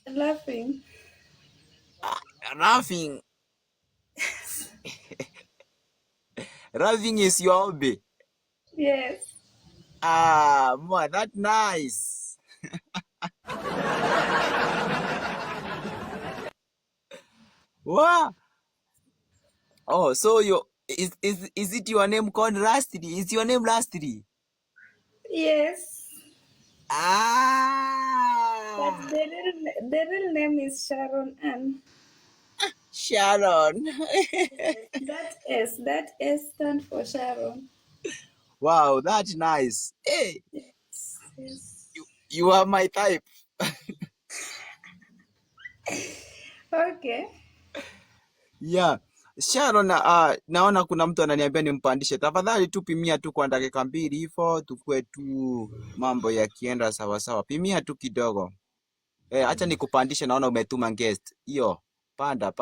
Laughing. Laughing. Laughing is your hobby. Yes. Man, that's nice. Wow. Oh, so is it your name called Lastly? Is your name Lastly? Yes. But Ah, the real name is Sharon Ann. Sharon. That S stand for Sharon. Wow, that's nice. Hey, Yes. you are my type. Okay. Yeah. Sharon, naona kuna mtu ananiambia nimpandishe. Tafadhali tu pimia tu kwa dakika 2 hivyo tukue tu mambo yakienda sawa sawa. Pimia tu kidogo. Acha nikupandishe, naona umetuma guest. Hiyo. Panda.